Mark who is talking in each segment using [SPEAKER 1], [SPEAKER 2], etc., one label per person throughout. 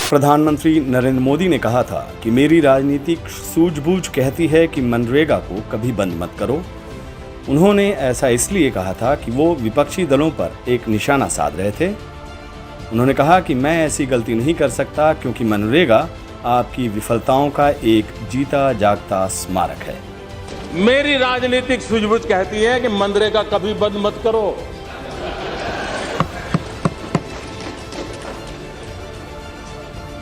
[SPEAKER 1] प्रधानमंत्री नरेंद्र मोदी ने कहा था कि मेरी राजनीतिक सूझबूझ कहती है कि मनरेगा को कभी बंद मत करो। उन्होंने ऐसा इसलिए कहा था कि वो विपक्षी दलों पर एक निशाना साध रहे थे। उन्होंने कहा कि मैं ऐसी गलती नहीं कर सकता क्योंकि मनरेगा आपकी विफलताओं का एक जीता जागता स्मारक है।
[SPEAKER 2] मेरी राजनीतिक सूझबूझ कहती है कि मनरेगा कभी बंद मत करो।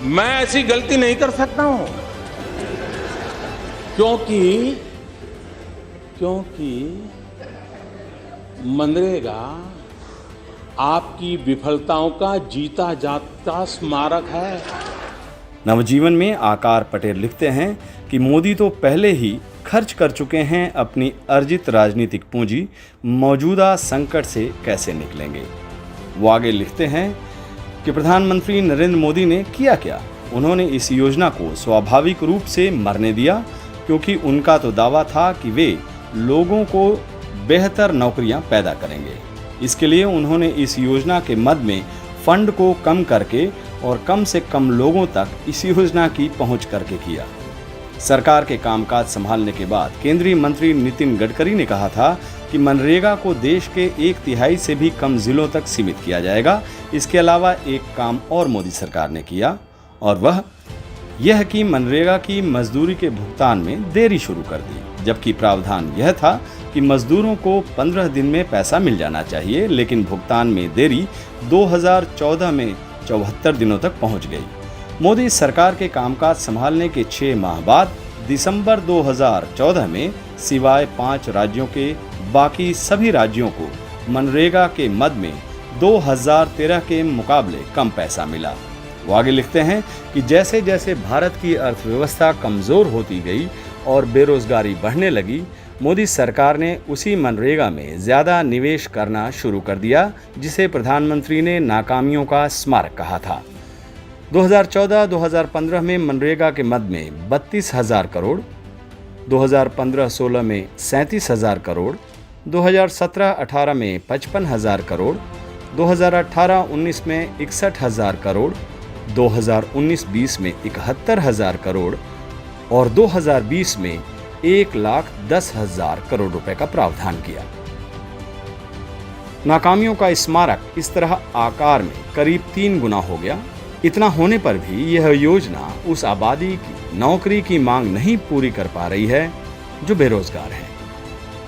[SPEAKER 2] मैं ऐसी गलती नहीं कर सकता हूं क्योंकि मनरेगा आपकी विफलताओं का जीता जागता स्मारक है।
[SPEAKER 1] नवजीवन में आकार पटेल लिखते हैं कि मोदी तो पहले ही खर्च कर चुके हैं अपनी अर्जित राजनीतिक पूंजी, मौजूदा संकट से कैसे निकलेंगे। वो आगे लिखते हैं कि प्रधानमंत्री नरेंद्र मोदी ने किया क्या। उन्होंने इस योजना को स्वाभाविक रूप से मरने दिया क्योंकि उनका तो दावा था कि वे लोगों को बेहतर नौकरियां पैदा करेंगे। इसके लिए उन्होंने इस योजना के मद में फंड को कम करके और कम से कम लोगों तक इस योजना की पहुंच करके किया। सरकार के कामकाज संभालने के बाद केंद्रीय मंत्री नितिन गडकरी ने कहा था कि मनरेगा को देश के 1/3 से भी कम जिलों तक सीमित किया जाएगा। इसके अलावा एक काम और मोदी सरकार ने किया और वह यह कि मनरेगा की मजदूरी के भुगतान में देरी शुरू कर दी, जबकि प्रावधान यह था कि मजदूरों को 15 दिन में पैसा मिल जाना चाहिए, लेकिन भुगतान में देरी 2014 में 74 दिनों तक पहुंच गई। मोदी सरकार के कामकाज संभालने के 6 माह बाद दिसंबर 2014 में सिवाय 5 राज्यों के बाकी सभी राज्यों को मनरेगा के मद में 2013 के मुकाबले कम पैसा मिला। वो आगे लिखते हैं कि जैसे जैसे भारत की अर्थव्यवस्था कमजोर होती गई और बेरोजगारी बढ़ने लगी, मोदी सरकार ने उसी मनरेगा में ज्यादा निवेश करना शुरू कर दिया, जिसे प्रधानमंत्री ने नाकामियों का स्मारक कहा था। 2014-2015 में मनरेगा के मद में 32,000 करोड़, 2015-16 में 37,000 करोड़, 2017-18 में 55,000 करोड़, 2018-19 में 61,000 करोड़, 2019-20 में 71,000 करोड़ और 2020 में 1,10,000 करोड़ रुपए का प्रावधान किया। नाकामियों का स्मारक इस तरह आकार में करीब 3 गुना हो गया। इतना होने पर भी यह योजना उस आबादी की नौकरी की मांग नहीं पूरी कर पा रही है जो बेरोजगार है।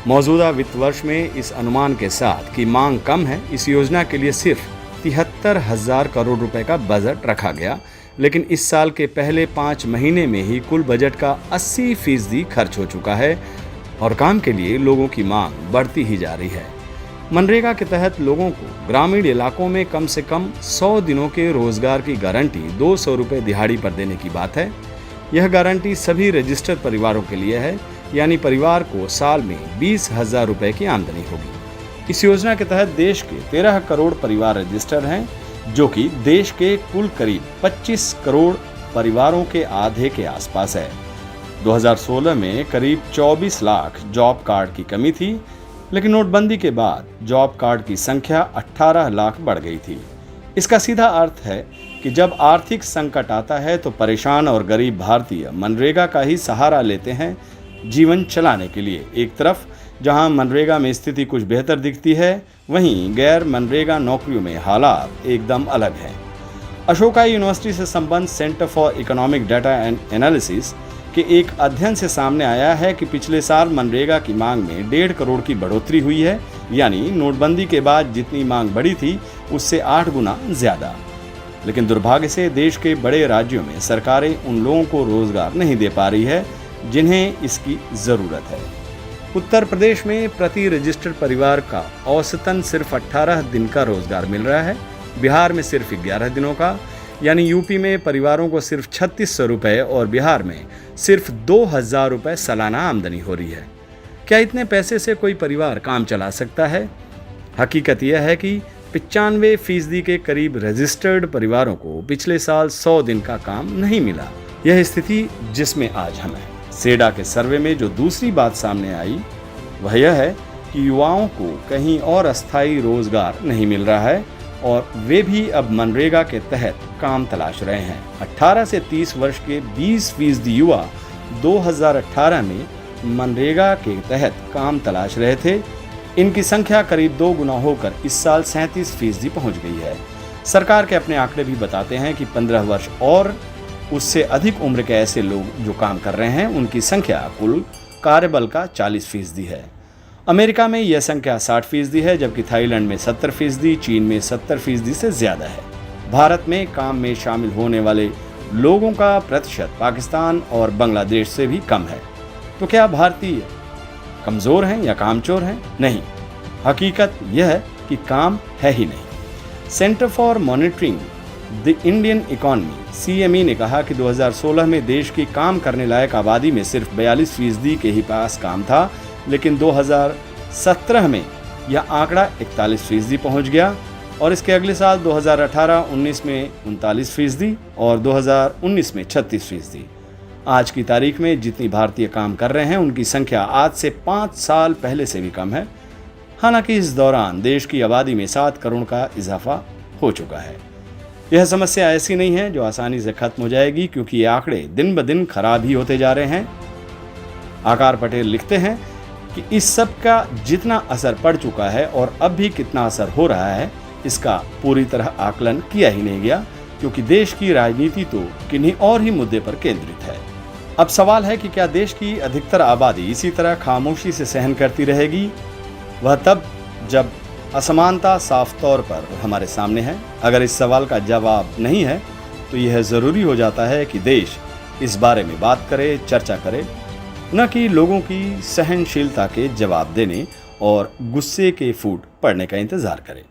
[SPEAKER 1] मौजूदा वित्त वर्ष में इस अनुमान के साथ कि मांग कम है, इस योजना के लिए सिर्फ 73,000 करोड़ रुपए का बजट रखा गया, लेकिन इस साल के पहले 5 महीने में ही कुल बजट का 80% खर्च हो चुका है और काम के लिए लोगों की मांग बढ़ती ही जा रही है। मनरेगा के तहत लोगों को ग्रामीण इलाकों में कम से कम 100 दिनों के रोजगार की गारंटी 200 रुपये दिहाड़ी पर देने की बात है। यह गारंटी सभी रजिस्टर्ड परिवारों के लिए है, यानी परिवार को साल में 20,000 रुपये की आमदनी होगी। इस योजना के तहत देश के 13 करोड़ परिवार रजिस्टर्ड हैं, जो कि देश के कुल करीब 25 करोड़ परिवारों के आधे के आसपास है। 2016 में करीब 24 लाख जॉब कार्ड की कमी थी, लेकिन नोटबंदी के बाद जॉब कार्ड की संख्या 18 लाख बढ़ गई थी। इसका सीधा अर्थ है कि जब आर्थिक संकट आता है तो परेशान और गरीब भारतीय मनरेगा का ही सहारा लेते हैं जीवन चलाने के लिए। एक तरफ जहां मनरेगा में स्थिति कुछ बेहतर दिखती है, वहीं गैर मनरेगा नौकरियों में हालात एकदम अलग हैं। अशोका यूनिवर्सिटी से संबंध centre for economic data and analysis के एक अध्ययन से सामने आया है कि पिछले साल मनरेगा की मांग में 1.5 करोड़ की बढ़ोतरी हुई है, यानी नोटबंदी के बाद जितनी मांग बढ़ी थी उससे 8 गुना ज्यादा। लेकिन दुर्भाग्य से देश के बड़े राज्यों में सरकारें उन लोगों को रोजगार नहीं दे पा रही है जिन्हें इसकी जरूरत है। उत्तर प्रदेश में प्रति रजिस्टर्ड परिवार का औसतन सिर्फ 18 दिन का रोजगार मिल रहा है, बिहार में सिर्फ 11 दिनों का, यानी यूपी में परिवारों को सिर्फ 3600 रुपये और बिहार में सिर्फ 2,000 रुपये सालाना आमदनी हो रही है। क्या इतने पैसे से कोई परिवार काम चला सकता है? हकीकत यह है कि 95% के करीब रजिस्टर्ड परिवारों को पिछले साल 100 दिन का काम नहीं मिला। यह स्थिति जिसमें आज हम हैं। सेडा के सर्वे में जो दूसरी बात सामने आई वह यह है कि युवाओं को कहीं और अस्थायी रोजगार नहीं मिल रहा है और वे भी अब मनरेगा के तहत काम तलाश रहे हैं। 18 से 30 वर्ष के 20% युवा 2018 में मनरेगा के तहत काम तलाश रहे थे। इनकी संख्या करीब 2 गुना होकर इस साल 37% पहुंच गई है। सरकार के अपने आंकड़े भी बताते हैं कि 15 वर्ष और उससे अधिक उम्र के ऐसे लोग जो काम कर रहे हैं, उनकी संख्या कुल कार्यबल का 40% है। अमेरिका में यह संख्या 60% है, जबकि थाईलैंड में 70%, चीन में 70% से ज्यादा है। भारत में काम में शामिल होने वाले लोगों का प्रतिशत पाकिस्तान और बांग्लादेश से भी कम है। तो क्या भारतीय कमजोर हैं या कामचोर हैं? नहीं, हकीकत यह है कि काम है ही नहीं। Centre for monitoring the Indian economy CME ने कहा कि 2016 में देश की काम करने लायक आबादी में सिर्फ 42% के ही पास काम था, लेकिन 2017 में यह आंकड़ा 41% पहुंच गया और इसके अगले साल 2018-19 में 39% और 2019 में 36%। आज की तारीख में जितनी भारतीय काम कर रहे हैं, उनकी संख्या आज से 5 साल पहले से भी कम है। हालांकि इस दौरान देश की आबादी में 7 करोड़ का इजाफा हो चुका है। यह समस्या ऐसी नहीं है जो आसानी से खत्म हो जाएगी, क्योंकि ये आंकड़े दिन ब दिन खराब ही होते जा रहे हैं। आकार पटेल लिखते हैं कि इस सब का जितना असर पड़ चुका है और अब भी कितना असर हो रहा है, इसका पूरी तरह आकलन किया ही नहीं गया, क्योंकि देश की राजनीति तो किन्हीं और ही मुद्दे पर केंद्रित है। अब सवाल है कि क्या देश की अधिकतर आबादी इसी तरह खामोशी से सहन करती रहेगी? वह तब जब असमानता साफ तौर पर हमारे सामने है। अगर इस सवाल का जवाब नहीं है, तो यह ज़रूरी हो जाता है कि देश इस बारे में बात करे, चर्चा करे, न कि लोगों की सहनशीलता के जवाब देने और गुस्से के फूट पड़ने का इंतजार करे।